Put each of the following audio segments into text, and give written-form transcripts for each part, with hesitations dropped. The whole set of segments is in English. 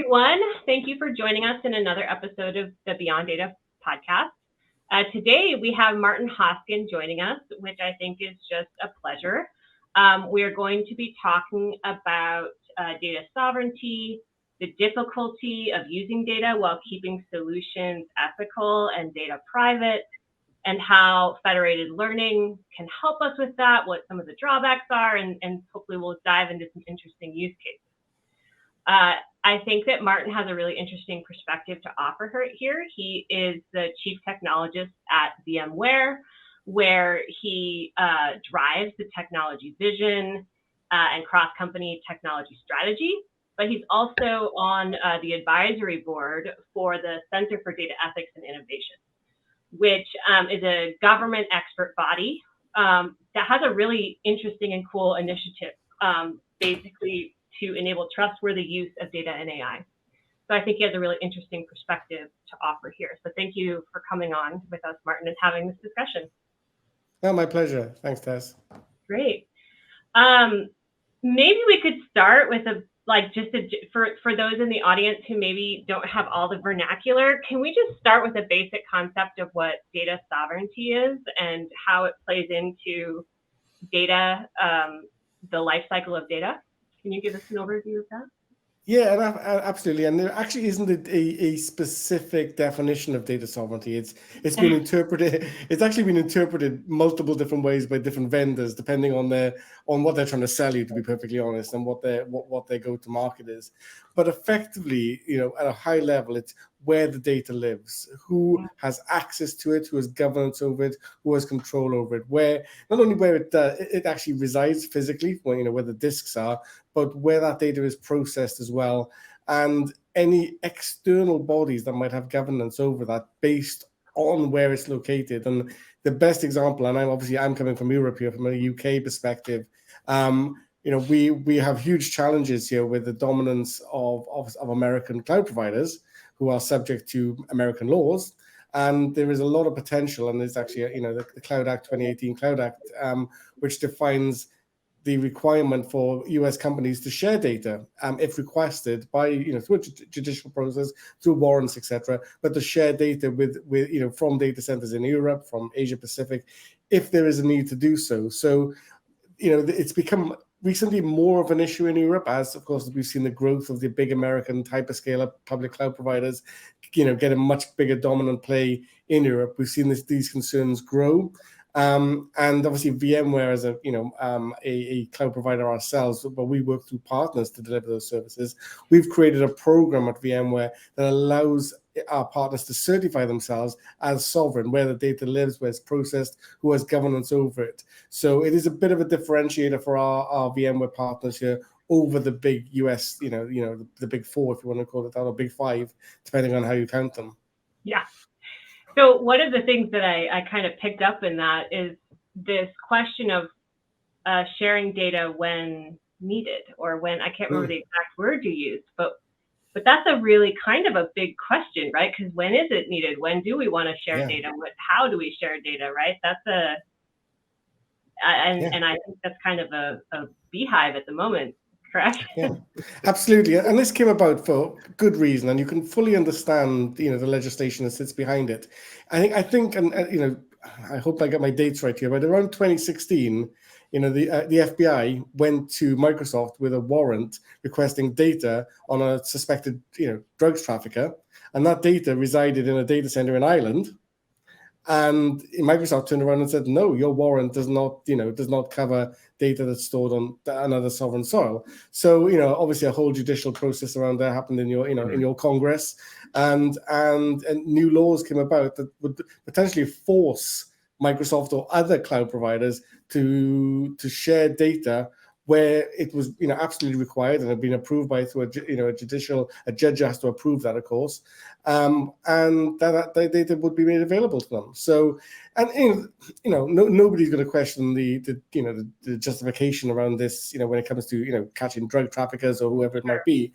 everyone. Thank you for joining us in another episode of the Beyond Data podcast. Today, we have Martin Hosken joining us, which I think is just a pleasure. We are going to be talking about data sovereignty, the difficulty of using data while keeping solutions ethical and data private, and how federated learning can help us with that, what some of the drawbacks are, and hopefully we'll dive into some interesting use cases. I think that Martin has a really interesting perspective to offer here. He is the chief technologist at VMware, where he drives the technology vision and cross-company technology strategy. But he's also on the advisory board for the Center for Data Ethics and Innovation, which is a government expert body that has a really interesting and cool initiative, basically to enable trustworthy use of data and AI. So I think he has a really interesting perspective to offer here. So thank you for coming on with us, Martin, and having this discussion. Oh, my pleasure. Thanks, Tess. Great. Maybe we could start with for those in the audience who maybe don't have all the vernacular, can we just start with a basic concept of what data sovereignty is and how it plays into data, the life cycle of data? Can you give us an overview of that? Yeah, and absolutely. And there actually isn't a specific definition of data sovereignty. It's been interpreted. It's actually been interpreted multiple different ways by different vendors, depending on what they're trying to sell you, to be perfectly honest, and what their go-to market is. But effectively, at a high level, it's where the data lives, who has access to it, who has governance over it, who has control over it, where not only where it actually resides physically, where the disks are, but where that data is processed as well, and any external bodies that might have governance over that based on where it's located. And the best example, and I'm coming from Europe here, from a UK perspective, we have huge challenges here with the dominance of American cloud providers who are subject to American laws. And there is a lot of potential, and there's actually, the Cloud Act 2018 Cloud Act, which defines the requirement for US companies to share data, if requested by, through a judicial process, through warrants, etc., but to share data with from data centers in Europe, from Asia Pacific, if there is a need to do so. So, it's become recently more of an issue in Europe, as of course we've seen the growth of the big American hyperscaler public cloud providers, get a much bigger dominant play in Europe. We've seen these concerns grow. And obviously VMware as a cloud provider ourselves, but we work through partners to deliver those services. We've created a program at VMware that allows our partners to certify themselves as sovereign, where the data lives, where it's processed, who has governance over it. So it is a bit of a differentiator for our VMware partners here over the big US, the big four, if you want to call it that, or big five, depending on how you count them. Yeah. So one of the things that I kind of picked up in that is this question of sharing data when needed, or when, I can't remember the exact word you used, but that's a really kind of a big question, right? Because when is it needed? When do we want to share data? How do we share data, right? And I think that's kind of a beehive at the moment. Correct? Yeah, absolutely. And this came about for good reason, and you can fully understand, the legislation that sits behind it. I think, and I hope I got my dates right here, but around 2016, the FBI went to Microsoft with a warrant requesting data on a suspected, drugs trafficker, and that data resided in a data center in Ireland. And Microsoft turned around and said, no, your warrant does not cover data that's stored on another sovereign soil. So, obviously a whole judicial process around that happened in your Congress, and new laws came about that would potentially force Microsoft or other cloud providers to share data where it was absolutely required and had been approved by through a judge has to approve that, of course, and that data would be made available to them. So, and nobody's going to question the justification around this, when it comes to catching drug traffickers or whoever it might be,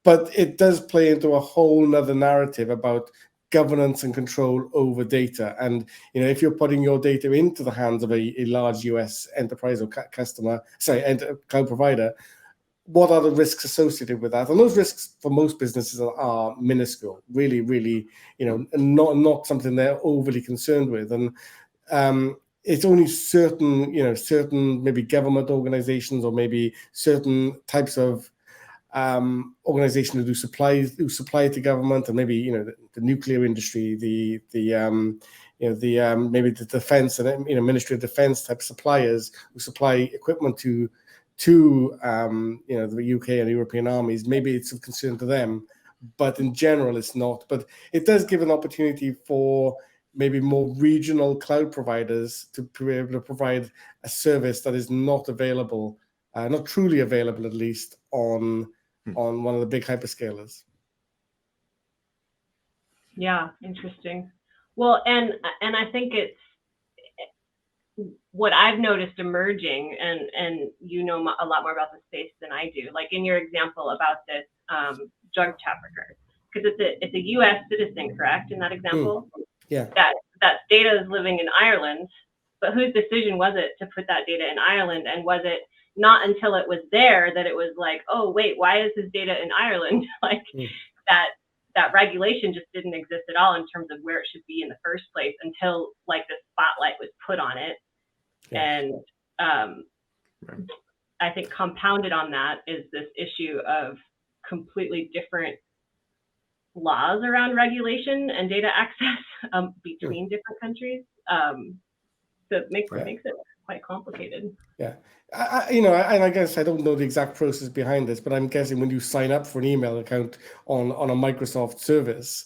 but it does play into a whole nother narrative about governance and control over data. And if you're putting your data into the hands of a large US enterprise or cloud provider, what are the risks associated with that? And those risks for most businesses are minuscule, really, really, not something they're overly concerned with. And it's only certain maybe government organizations or maybe certain types of organizations who supply to government, and maybe the nuclear industry, maybe the defense and Ministry of Defense type suppliers who supply equipment to the UK and European armies. Maybe it's of concern to them, but in general it's not. But it does give an opportunity for maybe more regional cloud providers to be able to provide a service that is not available, not truly available, at least on one of the big hyperscalers. Yeah, interesting. Well, and I think it's what I've noticed emerging, and you know a lot more about the space than I do. Like in your example about this drug trafficker, because it's a U.S. citizen, correct? In that example, yeah, that data is living in Ireland, but whose decision was it to put that data in Ireland? And was it not until it was there that it was like, oh wait, why is his data in Ireland? Like that regulation just didn't exist at all in terms of where it should be in the first place until like the spotlight was put on it. Yeah. And I think compounded on that is this issue of completely different laws around regulation and data access between different countries. So it makes it quite complicated. Yeah. And I guess I don't know the exact process behind this, but I'm guessing when you sign up for an email account on a Microsoft service,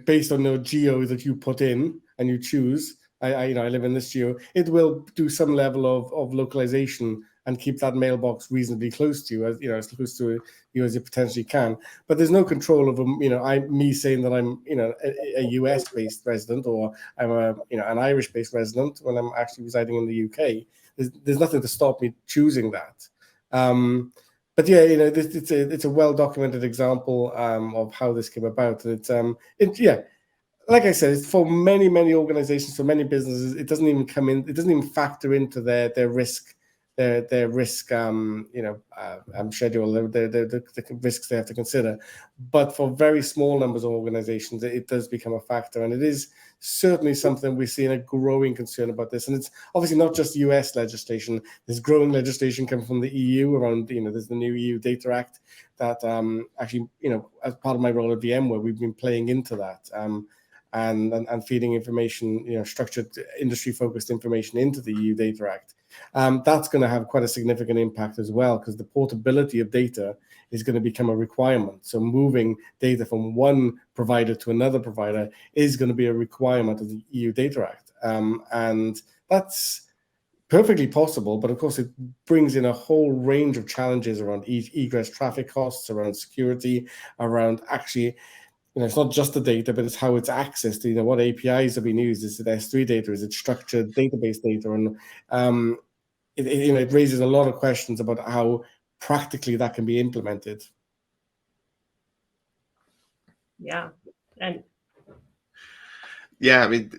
based on the geo that you put in and you choose, I live in this geo, it will do some level of localization and keep that mailbox reasonably close to you, as close to you as you potentially can. But there's no control over, me saying that I'm, a US-based resident, or I'm an Irish-based resident when I'm actually residing in the UK. There's nothing to stop me choosing that. But yeah, it's a well-documented example of how this came about. And like I said, it's for many organizations, for many businesses, it doesn't even come in. It doesn't even factor into their risk, their risk, schedule, the risks they have to consider. But for very small numbers of organizations, it does become a factor, and it is certainly something we're seeing a growing concern about this. And it's obviously not just US legislation. There's growing legislation coming from the EU around, there's the new EU Data Act that actually, as part of my role at VMware, we've been playing into that. And feeding information, structured industry-focused information into the EU Data Act. That's going to have quite a significant impact as well, because the portability of data is going to become a requirement. So moving data from one provider to another provider is going to be a requirement of the EU Data Act. And that's perfectly possible, but of course it brings in a whole range of challenges around egress traffic costs, around security, around actually, it's not just the data, but it's how it's accessed. What APIs are being used? Is it S3 data? Is it structured database data? And it raises a lot of questions about how practically that can be implemented. Yeah, and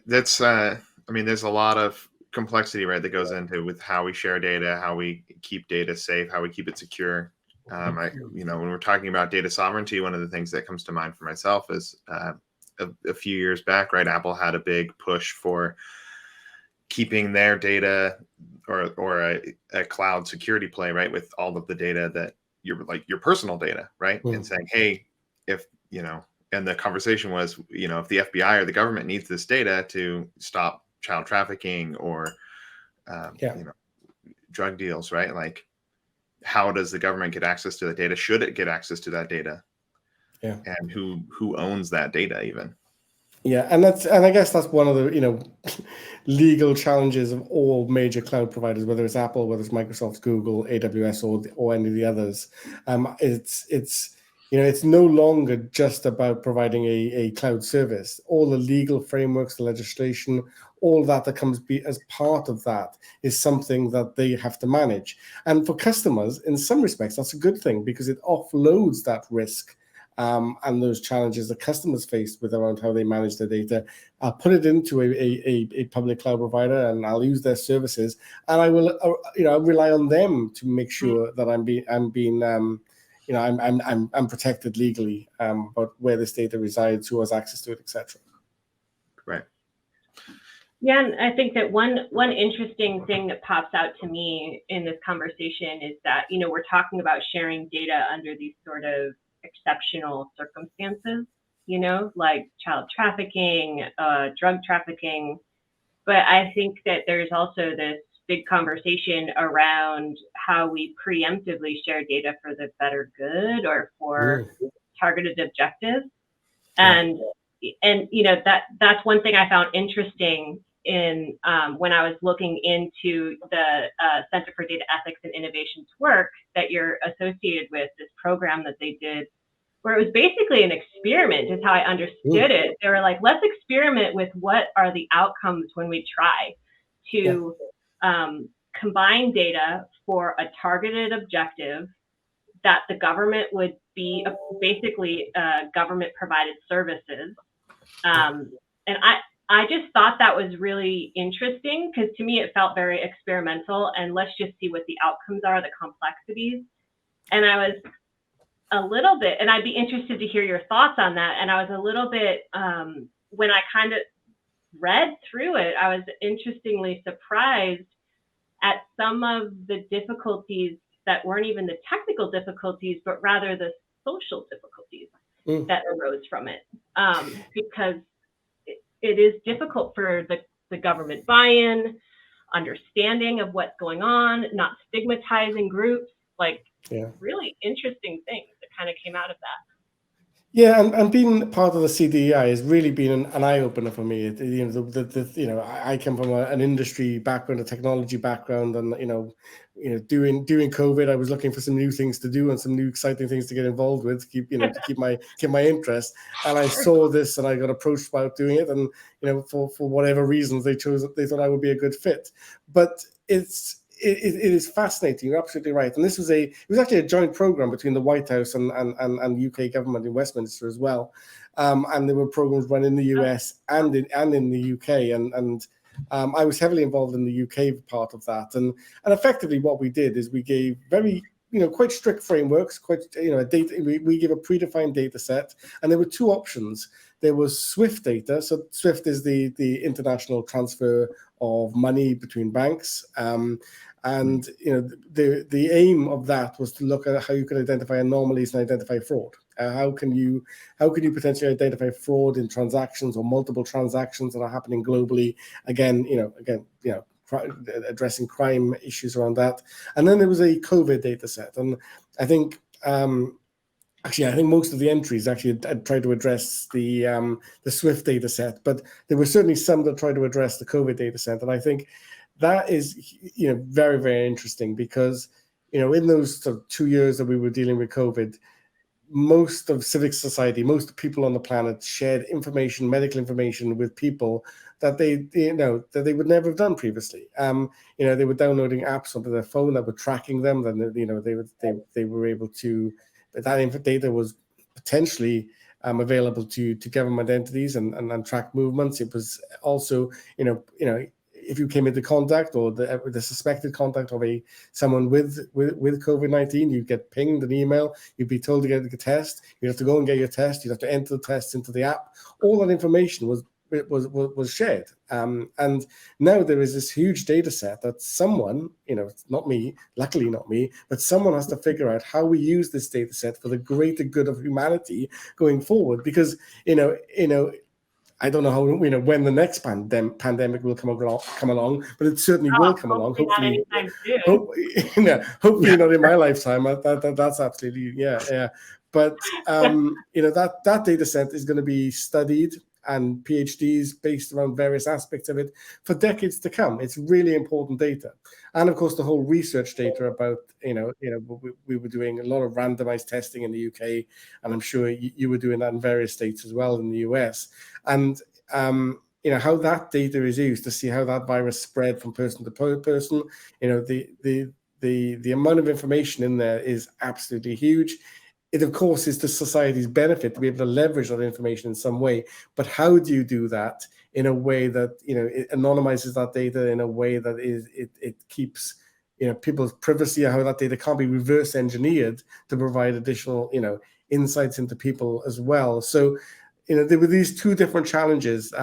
that's there's a lot of complexity, right, that goes into with how we share data, how we keep data safe, how we keep it secure. When we're talking about data sovereignty, one of the things that comes to mind for myself is a few years back, right, Apple had a big push for keeping their data or a cloud security play, right, with all of the data that your personal data, right, and saying, hey, if and the conversation was, if the FBI or the government needs this data to stop child trafficking or drug deals, right, like, how does the government get access to the data? Should it get access to that data? Yeah. And who owns that data even? Yeah, and I guess that's one of the legal challenges of all major cloud providers, whether it's Apple, whether it's Microsoft, Google, AWS, or any of the others. It's no longer just about providing a cloud service. All the legal frameworks, the legislation, all that comes as part of that is something that they have to manage. And for customers, in some respects, that's a good thing, because it offloads that risk and those challenges that customers face with around how they manage their data. I'll put it into a public cloud provider, and I'll use their services, and I will, I'll rely on them to make sure that I'm protected legally about where this data resides, who has access to it, etc. Right. Yeah, and I think that one interesting thing that pops out to me in this conversation is that, we're talking about sharing data under these sort of exceptional circumstances, like child trafficking, drug trafficking. But I think that there's also this big conversation around how we preemptively share data for the better good or for targeted objectives. And that's one thing I found interesting in when I was looking into the Center for Data Ethics and Innovation's work that you're associated with, this program that they did, where it was basically an experiment, is how I understood it. They were like, let's experiment with what are the outcomes when we try to combine data for a targeted objective that the government would be basically government provided services. And I just thought that was really interesting, because to me it felt very experimental, and let's just see what the outcomes are, the complexities. And I was a little bit, and I'd be interested to hear your thoughts on that. And I was a little bit, when I kind of read through it, I was interestingly surprised at some of the difficulties that weren't even the technical difficulties, but rather the social difficulties that arose from it. Because it is difficult for the government buy-in, understanding of what's going on, not stigmatizing groups, really interesting things that kind of came out of that. Yeah, and being part of the CDI has really been an eye opener for me. I come from an industry background, a technology background, and during COVID, I was looking for some new things to do and some new exciting things to get involved with to keep my interest. And I saw this, and I got approached about doing it, and for whatever reasons they thought I would be a good fit. But it is fascinating. You're absolutely right. And it was actually a joint program between the White House and UK government in Westminster as well. And there were programs run in the US and in the UK. And I was heavily involved in the UK part of that. And effectively what we did is we gave very quite strict frameworks, we give a predefined data set, and there were two options. There was SWIFT data. So SWIFT is the international transfer of money between banks. And the aim of that was to look at how you could identify anomalies and identify fraud. How can you potentially identify fraud in transactions or multiple transactions that are happening globally? Again, addressing crime issues around that. And then there was a COVID data set, and I think most of the entries actually tried to address the SWIFT data set, but there were certainly some that tried to address the COVID data set, and I think that is very, very interesting, because in those sort of 2 years that we were dealing with COVID, most of civic society, most people on the planet shared information, medical information, with people that they would never have done previously. They were downloading apps onto their phone that were tracking them. Then they were able to. That data was potentially available to government entities and track movements. It was also if you came into contact or the suspected contact of someone with COVID-19, you'd get pinged an email. You'd be told to get a test. You'd have to go and get your test. You'd have to enter the test into the app. All that information was shared. And now there is this huge data set that someone, not me, luckily not me, but someone has to figure out how we use this data set for the greater good of humanity going forward. Because, I don't know how when the next pandemic will come along, but it certainly will come along. Hopefully, hopefully not in my lifetime. That's absolutely yeah. But that data set is going to be studied, and PhDs based around various aspects of it for decades to come. It's really important data. And of course, the whole research data about, we were doing a lot of randomized testing in the UK, and I'm sure you were doing that in various states as well in the US. And, how that data is used to see how that virus spread from person to person, the amount of information in there is absolutely huge. it of course is to society's benefit to be able to leverage that information in some way. But how do you do that in a way that, it anonymizes that data in a way that it keeps, people's privacy, how that data can't be reverse engineered to provide additional, insights into people as well. So, there were these two different challenges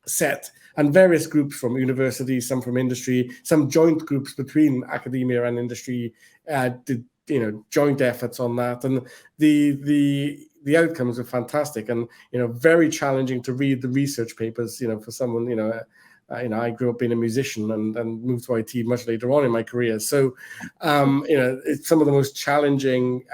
set, and various groups from universities, some from industry, some joint groups between academia and industry did joint efforts on that, and the outcomes are fantastic, and very challenging to read the research papers. For someone, I grew up being a musician and moved to IT much later on in my career, so it's some of the most challenging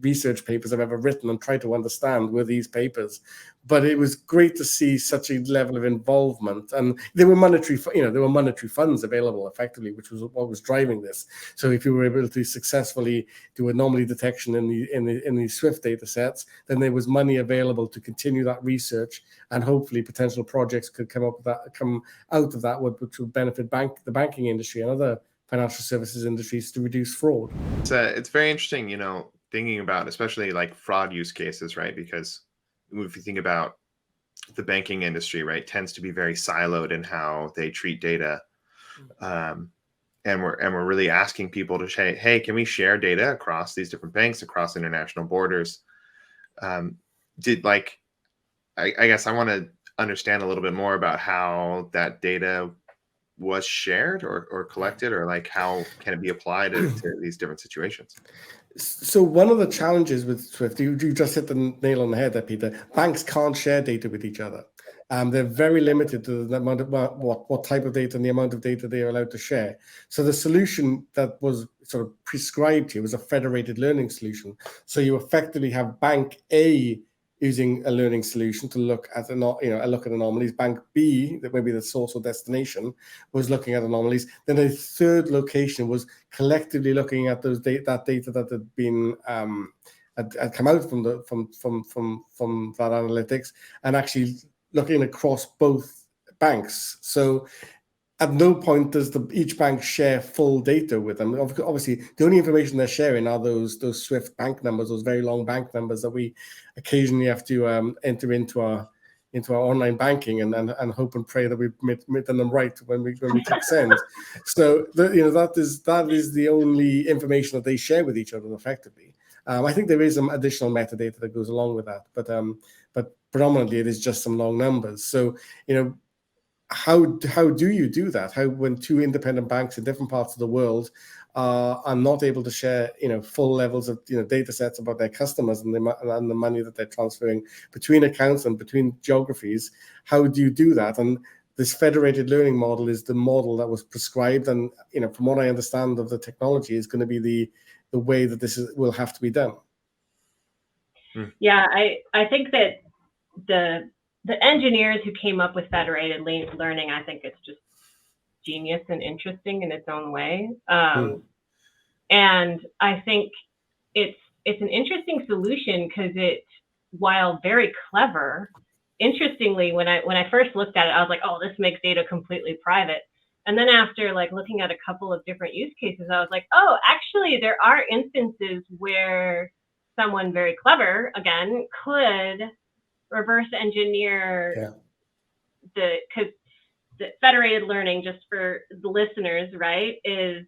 research papers I've ever written and tried to understand were these papers. But it was great to see such a level of involvement, and there were monetary funds available effectively, which was what was driving this. So if you were able to successfully do anomaly detection in the Swift data sets, then there was money available to continue that research, and hopefully potential projects could come out of that, which would benefit the banking industry and other financial services industries to reduce fraud. It's very interesting, thinking about especially like fraud use cases, right? Because if you think about the banking industry, right, tends to be very siloed in how they treat data. And we're really asking people to say, hey, can we share data across these different banks, across international borders? I guess I want to understand a little bit more about how that data was shared or collected, or like how can it be applied to these different situations? So one of the challenges with Swift, you just hit the nail on the head there, Peter. Banks can't share data with each other. They're very limited to the amount of what type of data and the amount of data they are allowed to share. So the solution that was sort of prescribed here was a federated learning solution. So you effectively have Bank A using a learning solution to look at anomalies. Bank B, that may be the source or destination, was looking at anomalies. Then a third location was collectively looking at that data that had been had come out from that analytics, and actually looking across both banks. So at no point does each bank share full data with them. Obviously, the only information they're sharing are those Swift bank numbers, those very long bank numbers that we occasionally have to enter into our online banking and hope and pray that we've done them right when we click send. So that is the only information that they share with each other effectively. I think there is some additional metadata that goes along with that, but predominantly it is just some long numbers. So how do you do that? How, when two independent banks in different parts of the world are not able to share full levels of data sets about their customers and the money that they're transferring between accounts and between geographies? How do you do that? And this federated learning model is the model that was prescribed, and from what I understand of the technology, is going to be the way that will have to be done. Yeah, I think that the engineers who came up with federated learning, I think it's just genius and interesting in its own way. And I think it's an interesting solution because while very clever, interestingly, when I first looked at it, I was like, oh, this makes data completely private. And then after looking at a couple of different use cases, I was like, oh, actually, there are instances where someone very clever, again, could reverse engineer because the federated learning, just for the listeners, right, is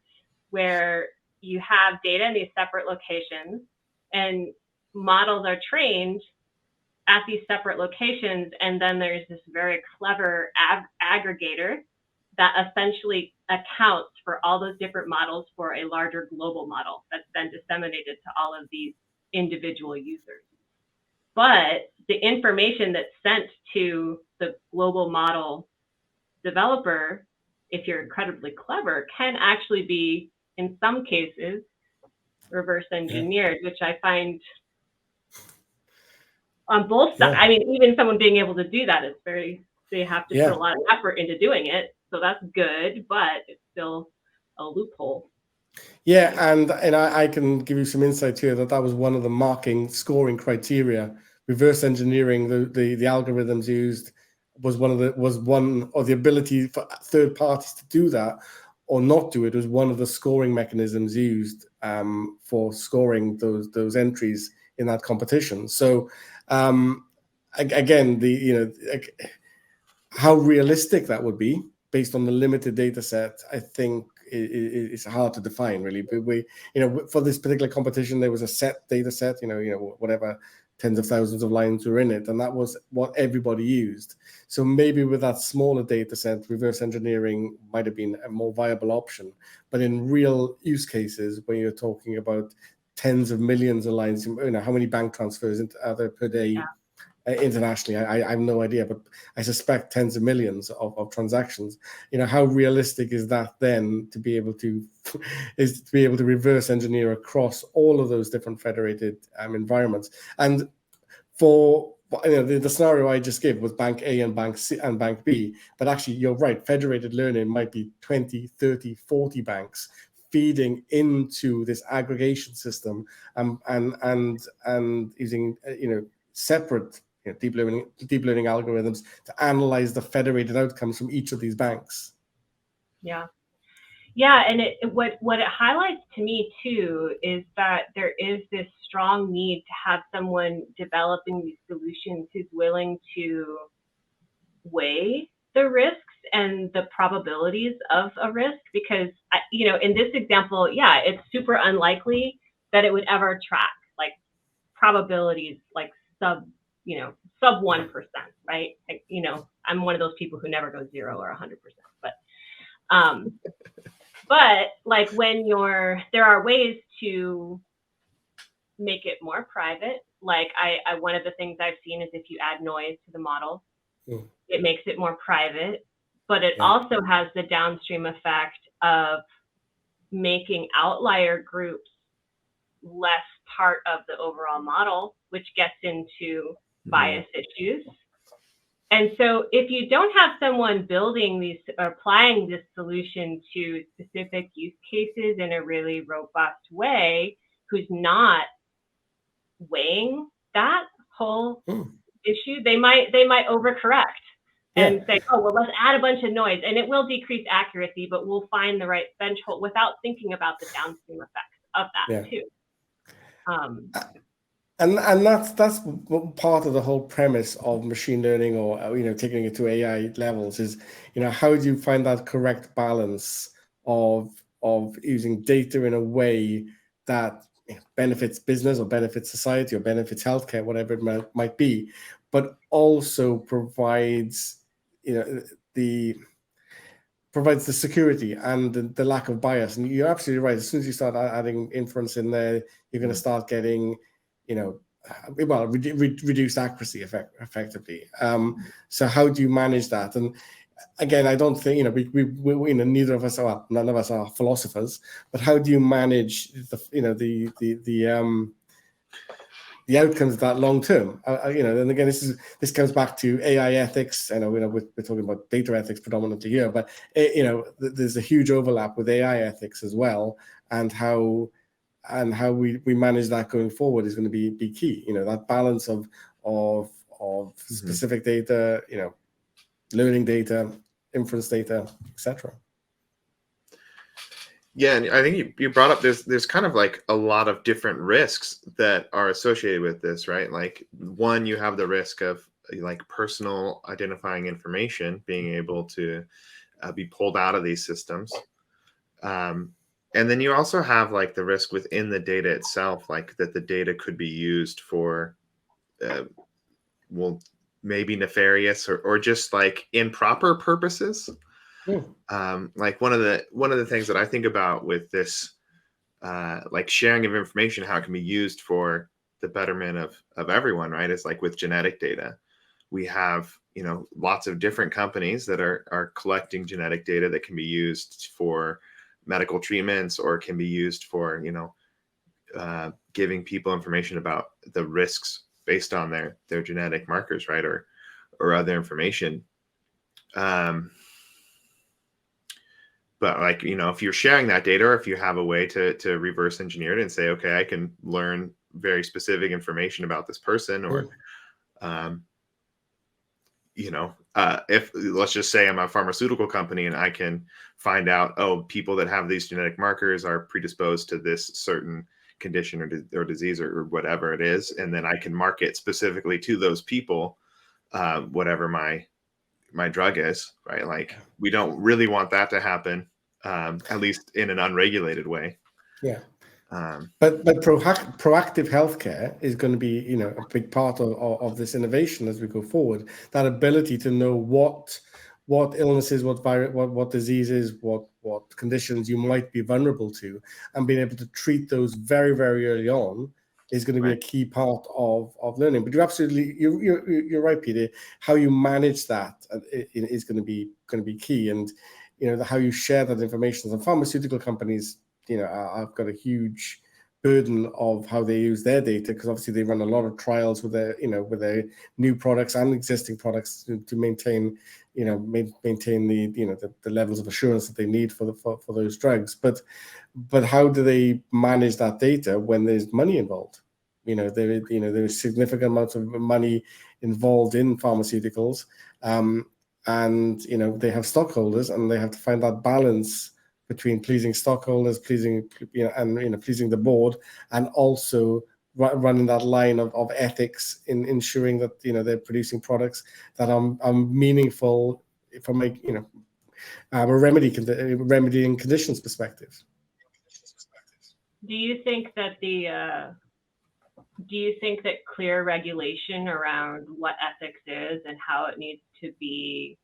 where you have data in these separate locations and models are trained at these separate locations. And then there's this very clever aggregator that essentially accounts for all those different models for a larger global model that's then disseminated to all of these individual users. But the information that's sent to the global model developer, if you're incredibly clever, can actually be, in some cases, reverse engineered, which I find on both sides. I mean, even someone being able to do that, they have to put a lot of effort into doing it. So that's good, but it's still a loophole. Yeah, and I can give you some insight here that was one of the scoring criteria. Reverse engineering the algorithms used was one of the ability for third parties to do that or not do it was one of the scoring mechanisms used for scoring those entries in that competition. So again, how realistic that would be based on the limited data set, I think it's hard to define really. But we, for this particular competition, there was a set data set, whatever tens of thousands of lines were in it, and that was what everybody used. So maybe with that smaller data set, reverse engineering might have been a more viable option. But in real use cases, when you're talking about tens of millions of lines, how many bank transfers are there per day? Yeah. Internationally, I have no idea, but I suspect tens of millions of transactions. How realistic is that then to be able to reverse engineer across all of those different federated environments? And for the scenario I just gave was Bank A and Bank C and Bank B, but actually you're right, federated learning might be 20, 30, 40 banks feeding into this aggregation system and using separate deep learning algorithms to analyze the federated outcomes from each of these banks. Yeah, and what it highlights to me too is that there is this strong need to have someone developing these solutions who's willing to weigh the risks and the probabilities of a risk, because in this example, it's super unlikely that it would ever track like probabilities like sub 1%, right? I'm one of those people who never goes 0 or 100%, but like when there are ways to make it more private. Like one of the things I've seen is if you add noise to the model, it makes it more private, but it also has the downstream effect of making outlier groups less part of the overall model, which gets into bias issues. And so if you don't have someone building these or applying this solution to specific use cases in a really robust way, who's not weighing that whole issue, they might overcorrect and say, oh, well, let's add a bunch of noise, and it will decrease accuracy, but we'll find the right bench hold without thinking about the downstream effects of that too. And that's part of the whole premise of machine learning, or taking it to AI levels, is how do you find that correct balance of using data in a way that benefits business or benefits society or benefits healthcare, whatever it might be, but also provides the security and the lack of bias. And you're absolutely right. As soon as you start adding inference in there, you're going to start getting reduced accuracy effectively. So how do you manage that? And again, I don't think we neither of us are, none of us are philosophers, but how do you manage the outcomes of that long term? And again, this comes back to AI ethics. I know we're talking about data ethics predominantly here, but there's a huge overlap with AI ethics as well, and how we manage that going forward is going to be key. That balance of specific data, learning data, inference data, etc. Yeah, and I think you brought up there's kind of like a lot of different risks that are associated with this, right? Like one, you have the risk of like personal identifying information being able to be pulled out of these systems. And then you also have like the risk within the data itself, like that the data could be used for, maybe nefarious or just like improper purposes. Like one of the things that I think about with this, like sharing of information, how it can be used for the betterment of everyone, right? Is like with genetic data, we have lots of different companies that are collecting genetic data that can be used for medical treatments, or can be used for giving people information about the risks based on their genetic markers, right, or other information. But like if you're sharing that data, or if you have a way to reverse engineer it and say, okay, I can learn very specific information about this person, or if let's just say I'm a pharmaceutical company and I can find out, people that have these genetic markers are predisposed to this certain condition or disease or whatever it is, and then I can market specifically to those people whatever my drug is, right? Like, we don't really want that to happen, at least in an unregulated way. Yeah. But proactive healthcare is going to be, a big part of this innovation as we go forward. That ability to know what illnesses, what diseases, what conditions you might be vulnerable to, and being able to treat those very, very early on is going to be a key part of learning. But you're right, Peter. How you manage that is going to be key, and how you share that information. The pharmaceutical companies, I've got a huge burden of how they use their data, because obviously they run a lot of trials with their new products and existing products to maintain the levels of assurance that they need for those drugs. But how do they manage that data when there's money involved? There's significant amounts of money involved in pharmaceuticals, and they have stockholders, and they have to find that balance between pleasing stockholders, pleasing the board, and also running that line of ethics in ensuring that they're producing products that are meaningful from a remedying conditions perspective. Do you think that clear regulation around what ethics is and how it needs to be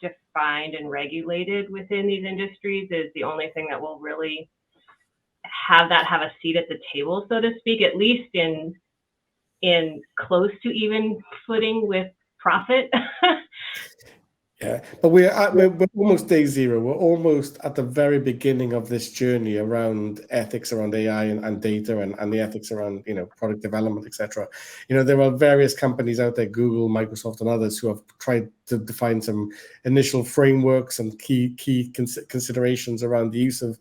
defined and regulated within these industries is the only thing that will really have a seat at the table, so to speak, at least in close to even footing with profit? Yeah, but we're almost day zero. We're almost at the very beginning of this journey around ethics around AI and data and the ethics around product development, etc. There are various companies out there, Google, Microsoft, and others, who have tried to define some initial frameworks and key considerations around the use of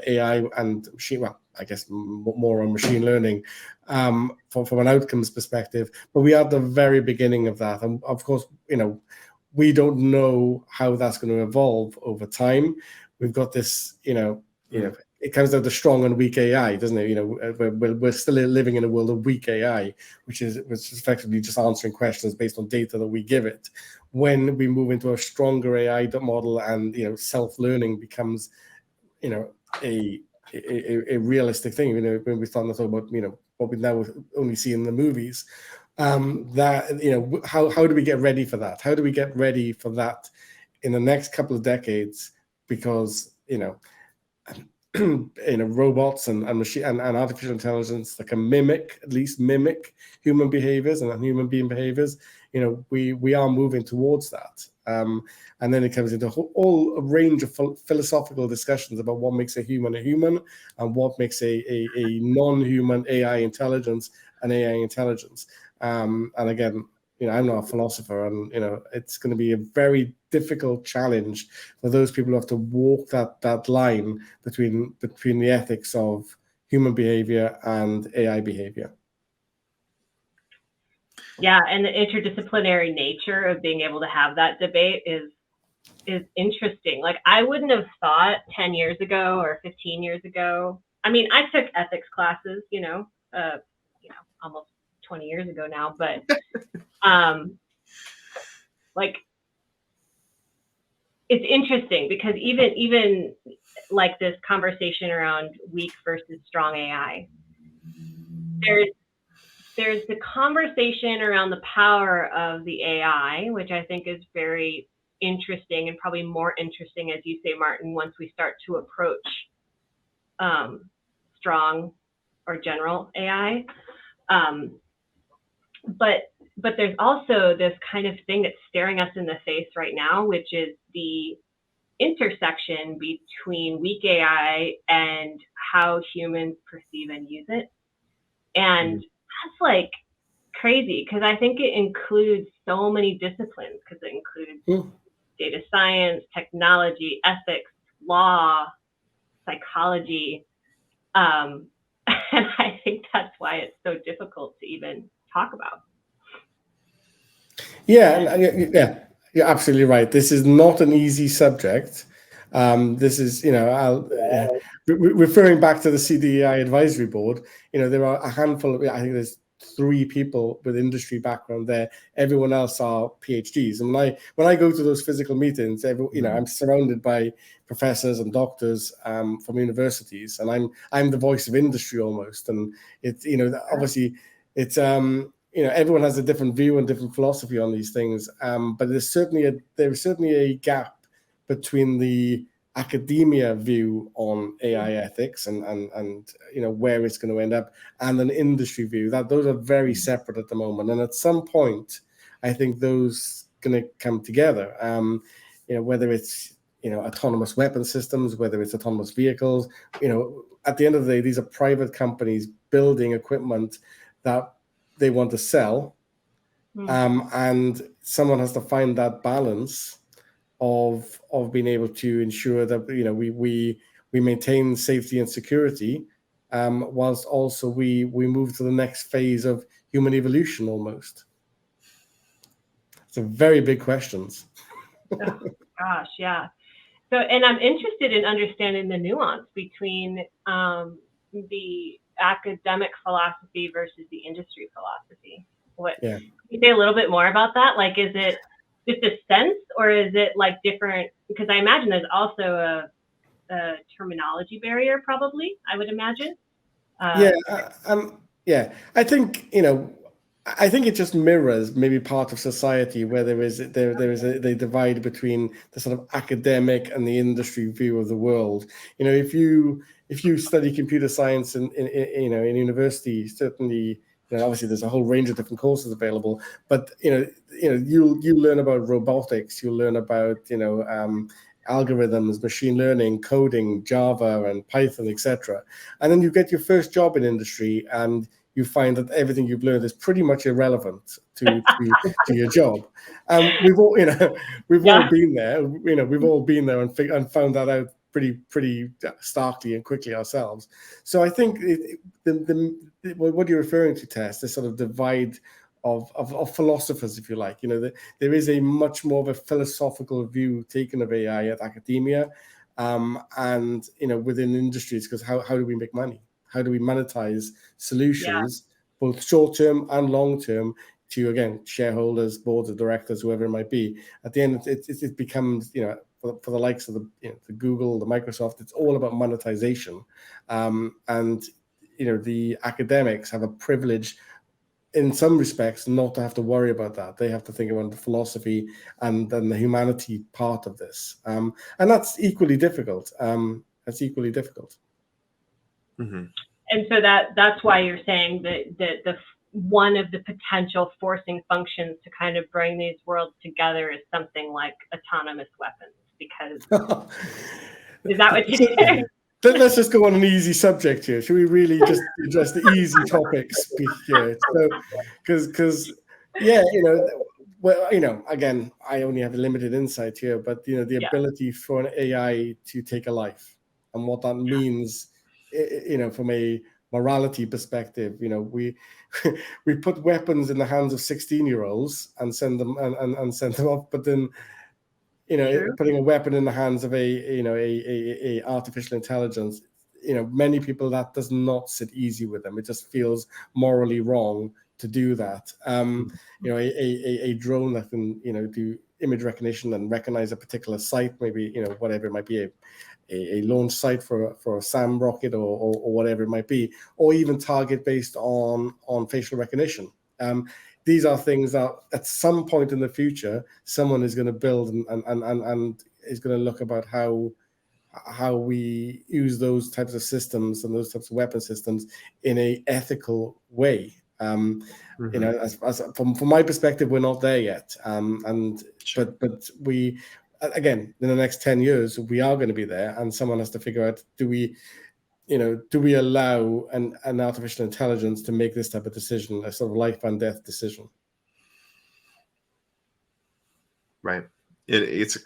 AI and machine. Well, I guess more on machine learning from an outcomes perspective. But we are at the very beginning of that, and of course, we don't know how that's going to evolve over time. We've got this, it comes down to strong and weak AI, doesn't it? We're still living in a world of weak AI, which is effectively just answering questions based on data that we give it. When we move into a stronger AI model and self-learning becomes a realistic thing, when we start to talk about what we now only see in the movies, that how do we get ready for that? How do we get ready for that in the next couple of decades? Because robots and machine and artificial intelligence that can at least mimic human behaviors and human being behaviors, we are moving towards that. And then it comes into a range of philosophical discussions about what makes a human and what makes a non-human AI intelligence an AI intelligence. And again, I'm not a philosopher, and it's going to be a very difficult challenge for those people who have to walk that line between the ethics of human behavior and AI behavior. Yeah, and the interdisciplinary nature of being able to have that debate is interesting. Like, I wouldn't have thought 10 years ago or 15 years ago. I mean, I took ethics classes, almost 20 years ago now, but like, it's interesting because even like this conversation around weak versus strong AI, there's the conversation around the power of the AI, which I think is very interesting, and probably more interesting, as you say, Martin, once we start to approach strong or general AI. But there's also this kind of thing that's staring us in the face right now, which is the intersection between weak AI and how humans perceive and use it. And that's like crazy, because I think it includes so many disciplines, because it includes data science, technology, ethics, law, psychology. And I think that's why it's so difficult to even talk about. Yeah, you're absolutely right. This is not an easy subject. This is, referring back to the CDI advisory board. There are a handful of, I think there's 3 people with industry background there. Everyone else are PhDs. And when I go to those physical meetings, I'm surrounded by professors and doctors from universities, and I'm the voice of industry almost. And it's, obviously it's everyone has a different view and different philosophy on these things, but there's certainly a gap between the academia view on AI ethics and where it's going to end up, and an industry view. That those are very separate at the moment, and at some point, I think those going to come together. Whether it's autonomous weapon systems, whether it's autonomous vehicles, at the end of the day, these are private companies building equipment that they want to sell, and someone has to find that balance of being able to ensure that we maintain safety and security, whilst also we move to the next phase of human evolution almost. It's a very big questions. Oh, gosh, yeah. So, and I'm interested in understanding the nuance between the academic philosophy versus the industry philosophy. Can you say a little bit more about that? Like, is it just a sense, or is it like different? Because I imagine there's also a terminology barrier, probably, I would imagine. I think it just mirrors maybe part of society where there is a divide between the sort of academic and the industry view of the world. If you study computer science in university, certainly, obviously there's a whole range of different courses available, but you learn about robotics, you learn about algorithms, machine learning, coding, Java and Python, etc. And then you get your first job in industry, and you find that everything you've learned is pretty much irrelevant to your job. We've all been there. We've all been there and found that out pretty starkly and quickly ourselves. So I think what you're referring to, Tess, this sort of divide of philosophers, if you like. There is a much more of a philosophical view taken of AI at academia, and within industries, because how do we make money? How do we monetize solutions, both short-term and long-term, to, again, shareholders, boards of directors, whoever it might be? At the end, it becomes, for the likes of the Google, the Microsoft, it's all about monetization. And the academics have a privilege in some respects not to have to worry about that. They have to think about the philosophy and then the humanity part of this. And that's equally difficult. Mm-hmm. And so that's why you're saying that the one of the potential forcing functions to kind of bring these worlds together is something like autonomous weapons, because is that what you're saying? Let's just go on an easy subject here. Should we really just address the easy topics here? So, because again, I only have a limited insight here, but the ability for an AI to take a life, and what that means, from a morality perspective. We put weapons in the hands of 16-year-olds and send them and send them off, but then putting a weapon in the hands of a artificial intelligence, many people, that does not sit easy with them. It just feels morally wrong to do that. A drone that can do image recognition and recognize a particular site, maybe whatever it might be, a launch site for a SAM rocket or whatever it might be, or even target based on facial recognition. These are things that at some point in the future, someone is going to build and is going to look about how we use those types of systems and those types of weapon systems in a ethical way. From my perspective, we're not there yet. But we, again, in the next 10 years, we are going to be there, and someone has to figure out, do we allow an artificial intelligence to make this type of decision, a sort of life and death decision? Right. It's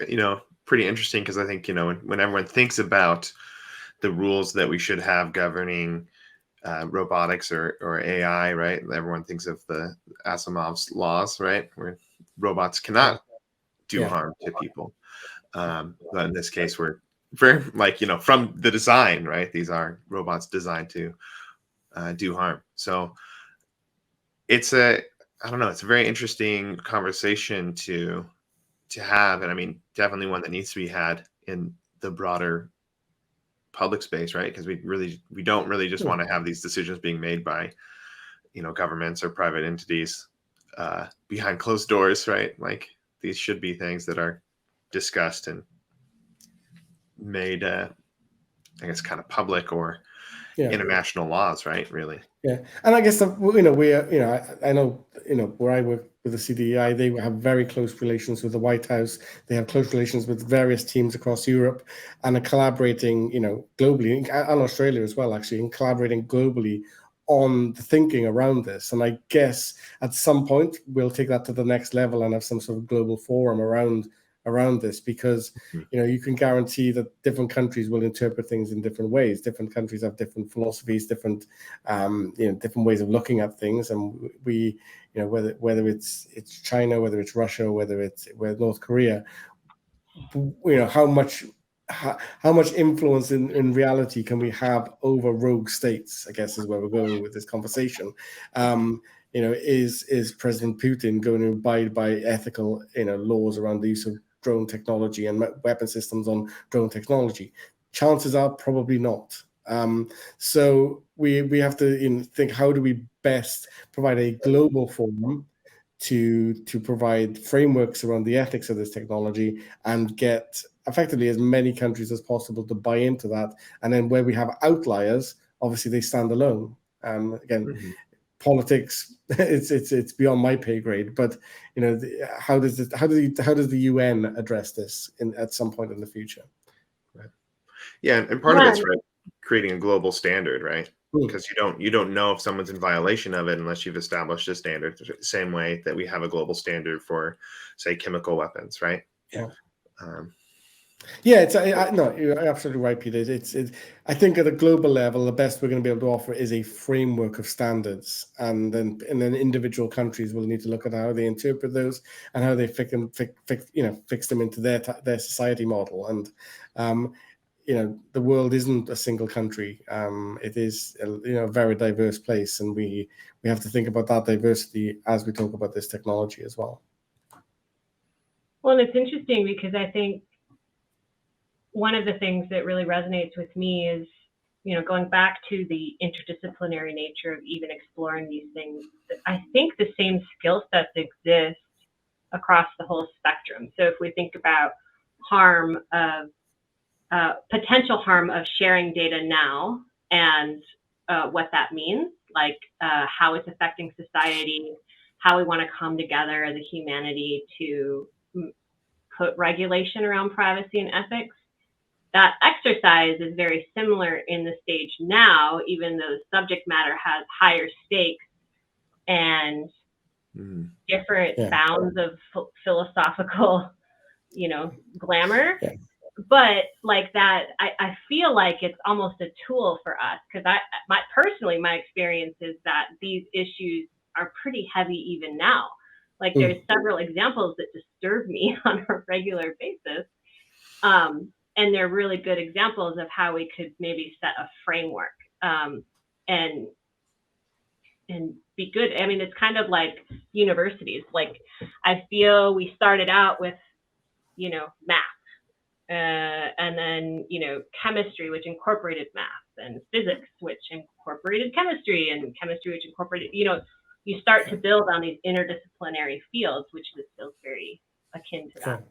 pretty interesting, because I think when everyone thinks about the rules that we should have governing robotics or AI, right? Everyone thinks of the Asimov's laws, right? Where robots cannot do harm to people. But in this case, we're very from the design, right? These are robots designed to do harm. So it's I don't know, it's a very interesting conversation to have, and I mean, definitely one that needs to be had in the broader public space, right? Because we don't really just want to have these decisions being made by governments or private entities behind closed doors, right? Like, these should be things that are discussed and made I guess kind of public, or international laws, right? Really. Yeah, and I guess we are, I know, where I work with the CDEI, they have very close relations with the White House. They have close relations with various teams across Europe, and are collaborating, globally, and Australia as well, actually, and collaborating globally on the thinking around this. And I guess at some point we'll take that to the next level and have some sort of global forum around this, because you can guarantee that different countries will interpret things in different ways. Different countries have different philosophies, different different ways of looking at things, and we whether it's China, whether it's Russia, whether North Korea, how much influence in reality can we have over rogue states, I guess, is where we're going with this conversation. Is President Putin going to abide by ethical laws around the use of drone technology and weapon systems on drone technology? Chances are probably not. So we have to think, how do we best provide a global forum to provide frameworks around the ethics of this technology, and get effectively as many countries as possible to buy into that. And then where we have outliers, obviously they stand alone. Again, politics, it's beyond my pay grade, but how does the UN address this at some point in the future? Right. Yeah, and part of it's creating a global standard, right? Because you don't know if someone's in violation of it unless you've established a standard, the same way that we have a global standard for, say, chemical weapons, right? No, you're absolutely right, Peter. I think at a global level, the best we're going to be able to offer is a framework of standards, and then individual countries will need to look at how they interpret those and how they fix them into their society model. And the world isn't a single country. It is a very diverse place, and we have to think about that diversity as we talk about this technology as well. Well, and it's interesting because I think one of the things that really resonates with me is, going back to the interdisciplinary nature of even exploring these things. I think the same skill sets exist across the whole spectrum. So if we think about potential harm of sharing data now, and what that means, like how it's affecting society, how we want to come together as a humanity to put regulation around privacy and ethics. That exercise is very similar in the stage now, even though the subject matter has higher stakes and different bounds of philosophical, glamour. Yeah. But like that, I feel like it's almost a tool for us, because my experience is that these issues are pretty heavy even now. Like there's several examples that disturb me on a regular basis. And they're really good examples of how we could maybe set a framework and be good. I mean, it's kind of like universities. Like, I feel we started out with, math, and then, chemistry, which incorporated math, and physics, which incorporated chemistry, and chemistry, which incorporated, you start to build on these interdisciplinary fields, which this feels very akin to that.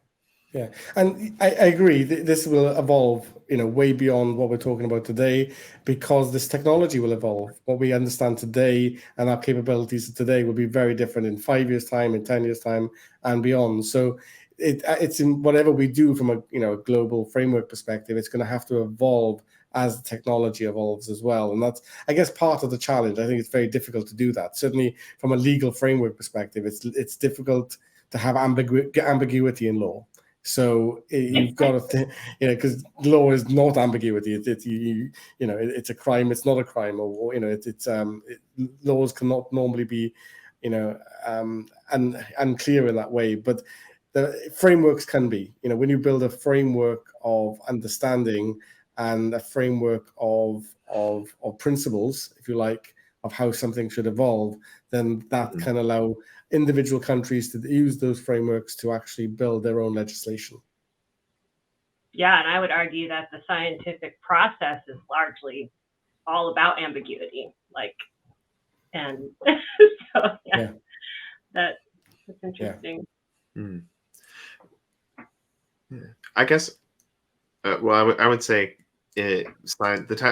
Yeah, and I agree. This will evolve, way beyond what we're talking about today, because this technology will evolve. What we understand today and our capabilities today will be very different in 5 years' time, in 10 years' time, and beyond. So it's in whatever we do from a global framework perspective, it's going to have to evolve as the technology evolves as well. And that's, I guess, part of the challenge. I think it's very difficult to do that. Certainly from a legal framework perspective, it's difficult to have ambiguity in law. So you've got to, because law is not ambiguity. It's a crime. It's not a crime, or laws cannot normally be and clear in that way. But the frameworks can be, when you build a framework of understanding and a framework of principles, if you like, of how something should evolve, then that can allow individual countries to use those frameworks to actually build their own legislation. Yeah, and I would argue that the scientific process is largely all about ambiguity. And so that's interesting. I guess, I would say the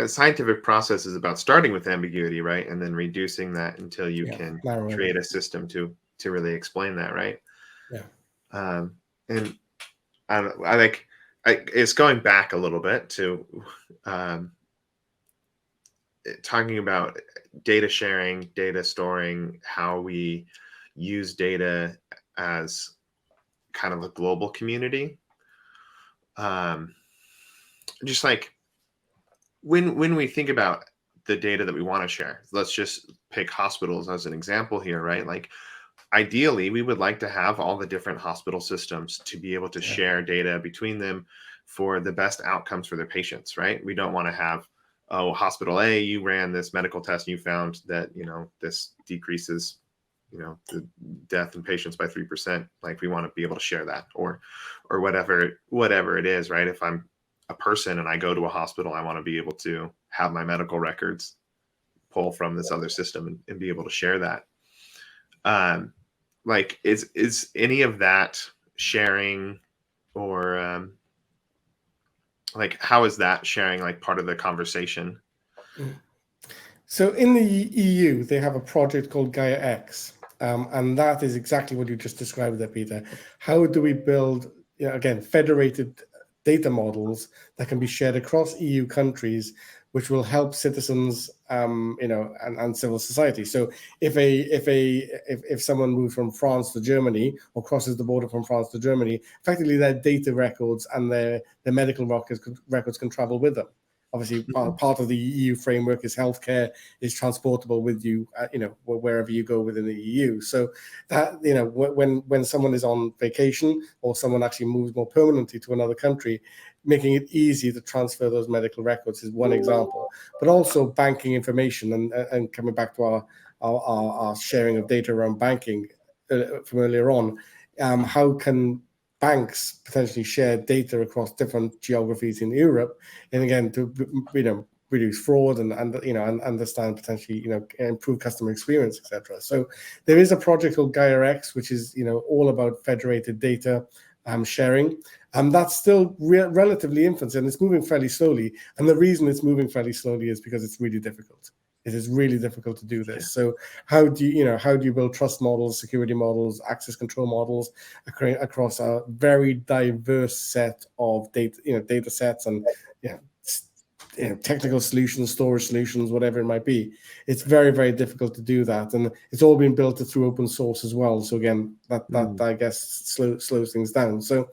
scientific process is about starting with ambiguity, right? And then reducing that until you can create a system to really explain that, right? Yeah. And I like, it's going back a little bit to talking about data sharing, data storing, how we use data as kind of a global community. Just like when we think about the data that we want to share, let's just pick hospitals as an example here, right? Like, ideally, we would like to have all the different hospital systems to be able to share data between them for the best outcomes for their patients, right? We don't want to have, oh, hospital A, you ran this medical test and you found that, this decreases, the death in patients by 3%. Like, we want to be able to share that, or whatever it is, right? If I'm a person and I go to a hospital, I want to be able to have my medical records pull from this other system and be able to share that. Like, is any of that sharing, or like, how is that sharing like part of the conversation? So in the EU, they have a project called Gaia X, and that is exactly what you just described there, Peter. How do we build, again, federated data models that can be shared across EU countries, which will help citizens, and civil society. So if someone moves from France to Germany or crosses the border from France to Germany, effectively their data records and their medical records can travel with them. Obviously, part of the EU framework is healthcare is transportable with you, wherever you go within the EU. So that, when someone is on vacation or someone actually moves more permanently to another country, making it easy to transfer those medical records is one example. But also banking information, and coming back to our sharing of data around banking from earlier on, how can banks potentially share data across different geographies in Europe, and again to reduce fraud and understand potentially improve customer experience, etc. So there is a project called Gaia X, which is all about federated data sharing. That's still relatively infant, and it's moving fairly slowly. And the reason it's moving fairly slowly is because it's really difficult. It is really difficult to do this. So how do you build trust models, security models, access control models across a very diverse set of data sets and technical solutions, storage solutions, whatever it might be? It's very, very difficult to do that, and it's all been built through open source as well. So again, that I guess slows things down. So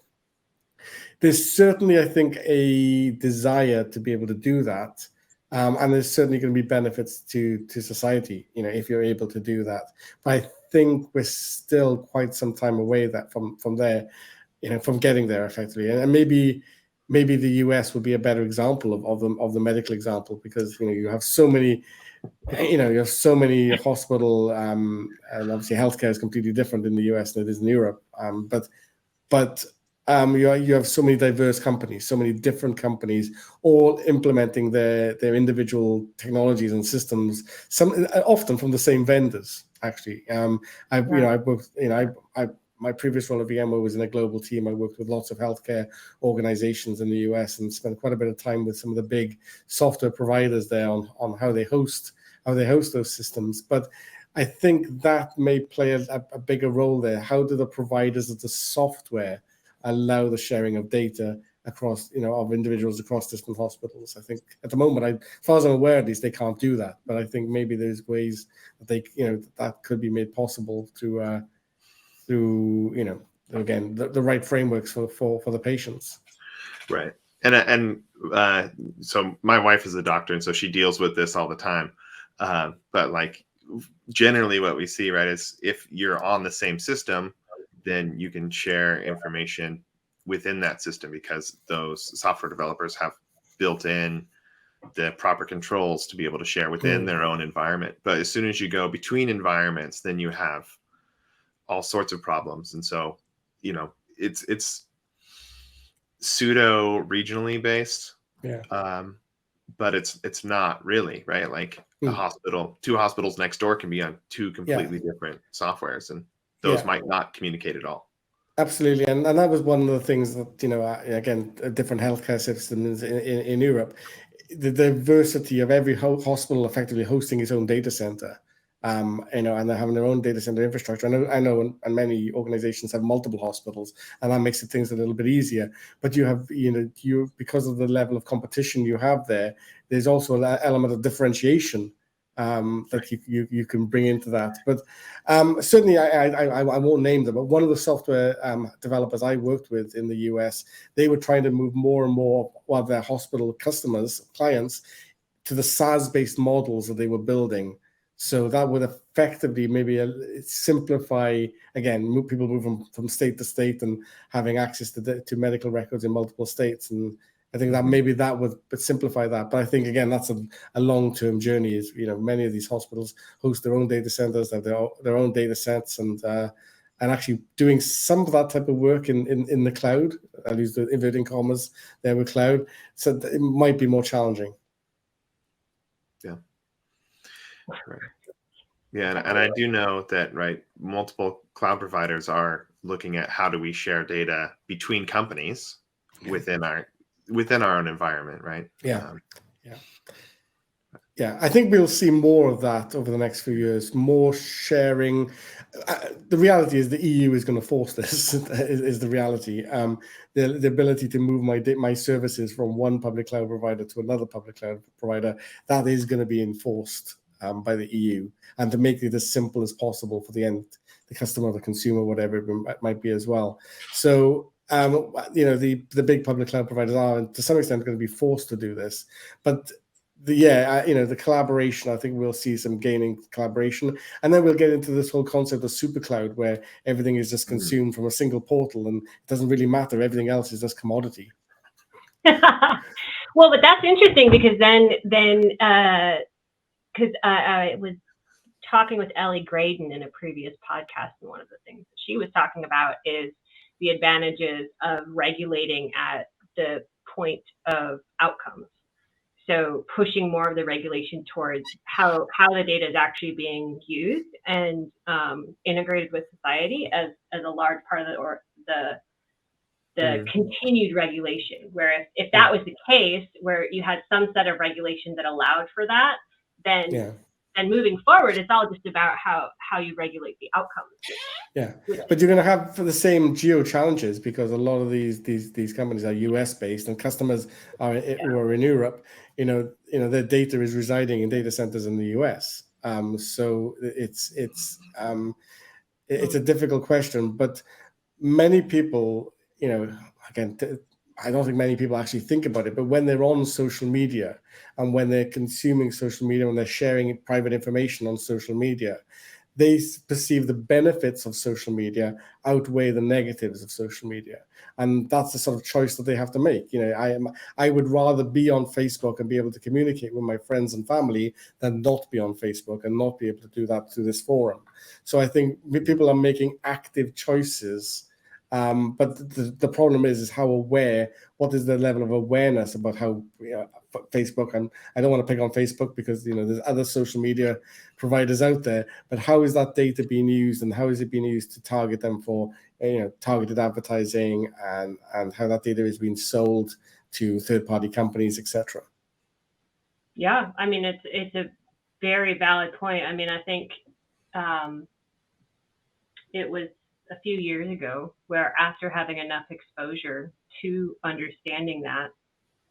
there's certainly, I think, a desire to be able to do that. And there's certainly going to be benefits to society, if you're able to do that. But I think we're still quite some time away from there, from getting there effectively. And maybe the US would be a better example of the medical example, because you have so many, hospital, and obviously healthcare is completely different in the US than it is in Europe. But you have so many diverse companies, so many different companies, all implementing their individual technologies and systems, some often from the same vendors. Actually, my previous role at VMware was in a global team. I worked with lots of healthcare organizations in the US and spent quite a bit of time with some of the big software providers there on how they host those systems. But I think that may play a bigger role there. How do the providers of the software allow the sharing of data across, of individuals across different hospitals? I think at the moment, as far as I'm aware, at least, they can't do that. But I think maybe there's ways that that could be made possible through again, the right frameworks for the patients. Right. And so my wife is a doctor, and so she deals with this all the time. But like, generally what we see, right, is if you're on the same system, then you can share information within that system because those software developers have built in the proper controls to be able to share within their own environment. But as soon as you go between environments, then you have all sorts of problems. And so, it's pseudo regionally based. Yeah. But it's not really, right? Like two hospitals next door can be on two completely different softwares, and those might not communicate at all. Absolutely, and that was one of the things that, again, different healthcare systems in Europe, the diversity of every hospital effectively hosting its own data center, and they're having their own data center infrastructure. I know, and many organizations have multiple hospitals, and that makes things a little bit easier. But you have, because of the level of competition you have there's also an element of differentiation that you can bring into that. But certainly, I won't name them, but one of the software developers I worked with in the US, they were trying to move more and more of their hospital clients to the SaaS-based models that they were building. So that would effectively maybe simplify, again, people moving from state to state and having access to medical records in multiple states. And I think that maybe that would simplify that. But I think, again, that's a long-term journey. Is many of these hospitals host their own data centers, have their own data sets, and actually doing some of that type of work in the cloud. I'll use the inverting commas there with cloud. So it might be more challenging. Yeah. Right. Yeah, and I do know that, right, multiple cloud providers are looking at how do we share data between companies within our own environment, right? Yeah, I think we'll see more of that over the next few years, more sharing. The reality is the EU is going to force this, is the reality. The ability to move my services from one public cloud provider to another public cloud provider, that is going to be enforced by the EU, and to make it as simple as possible for the customer, the consumer, whatever it might be as well. So, the big public cloud providers are, to some extent, going to be forced to do this, but the collaboration, I think we'll see some gaining collaboration, and then we'll get into this whole concept of super cloud, where everything is just consumed from a single portal, and it doesn't really matter. Everything else is just commodity. Well, but that's interesting because then because I was talking with Ellie Graydon in a previous podcast, and one of the things that she was talking about is the advantages of regulating at the point of outcomes. So pushing more of the regulation towards how the data is actually being used and integrated with society as a large part of the continued regulation. Where if that was the case, where you had some set of regulation that allowed for that, then moving forward, it's all just about how you regulate the outcomes. But you're going to have the same geo challenges, because a lot of these companies are US based, and customers who are in Europe. Their data is residing in data centers in the US. So it's a difficult question, but many people, again, I don't think many people actually think about it, but when they're on social media and when they're consuming social media, when they're sharing private information on social media, they perceive the benefits of social media outweigh the negatives of social media. And that's the sort of choice that they have to make. I would rather be on Facebook and be able to communicate with my friends and family than not be on Facebook and not be able to do that through this forum. So I think people are making active choices. But the problem is how aware, what is the level of awareness about how Facebook, and I don't want to pick on Facebook because there's other social media providers out there, but how is that data being used, and how is it being used to target them for targeted advertising, and how that data is being sold to third-party companies, etc. Yeah, I mean, it's a very valid point. I mean, I think it was a few years ago where, after having enough exposure to understanding that,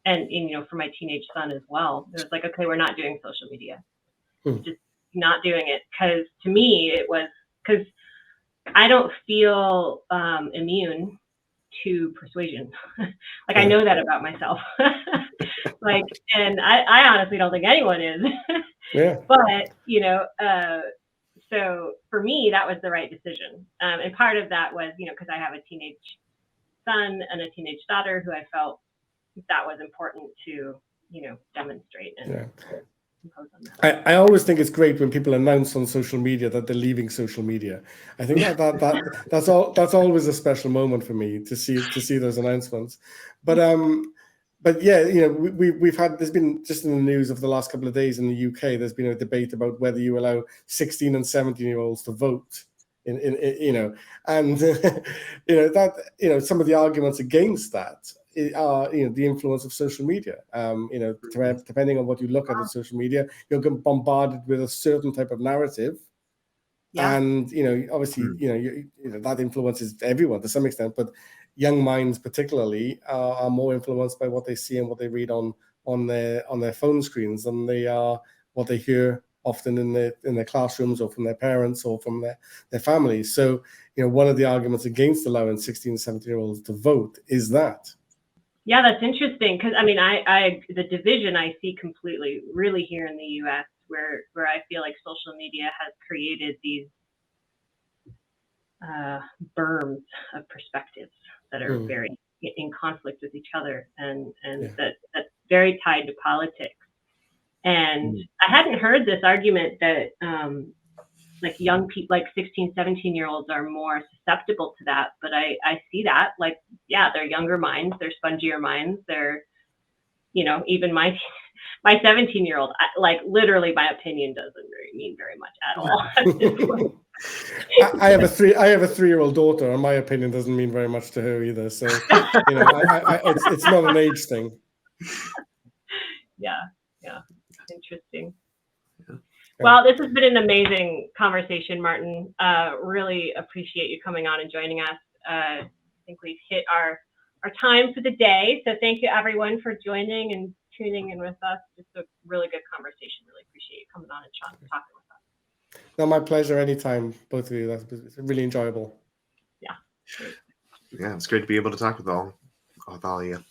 and for my teenage son as well, it was like, okay, we're not doing social media, just not doing it, because to me it was, because I don't feel immune to persuasion. Like, I know that about myself. Like, and I honestly don't think anyone is. Yeah. But, so for me, that was the right decision. And part of that was, because I have a teenage son and a teenage daughter who I felt that was important to, demonstrate and impose on them. I always think it's great when people announce on social media that they're leaving social media. I think that's always a special moment for me to see those announcements. But yeah, we've had, there's been, just in the news of the last couple of days in the UK, there's been a debate about whether you allow 16 and 17-year-olds to vote and that, some of the arguments against that are, the influence of social media. Depending on what you look at on social media, you'll get bombarded with a certain type of narrative. Yeah. And, obviously, that influences everyone to some extent, but young minds particularly are more influenced by what they see and what they read on their phone screens than they are what they hear often in their classrooms or from their parents or from their families. So, one of the arguments against allowing 16 and 17-year-olds to vote is that. Yeah, that's interesting, because I the division I see completely really here in the US, where I feel like social media has created these berms of perspectives that are very in conflict with each other, and that's very tied to politics. And I hadn't heard this argument that like young people, like 16, 17-year-olds are more susceptible to that, but I see that, like, yeah, they're younger minds, they're spongier minds, they're, even my 17-year-old, like, literally my opinion doesn't mean very much at all at this point. I have a 3-year-old daughter, and my opinion doesn't mean very much to her either. So, it's not an age thing. Yeah, interesting. Well, this has been an amazing conversation, Martin. Really appreciate you coming on and joining us. I think we've hit our time for the day. So thank you, everyone, for joining and tuning in with us. Just a really good conversation. Really appreciate you coming on and talking with us. No, my pleasure. Anytime, both of you. That's really enjoyable. Yeah. Yeah, it's great to be able to talk with all of you.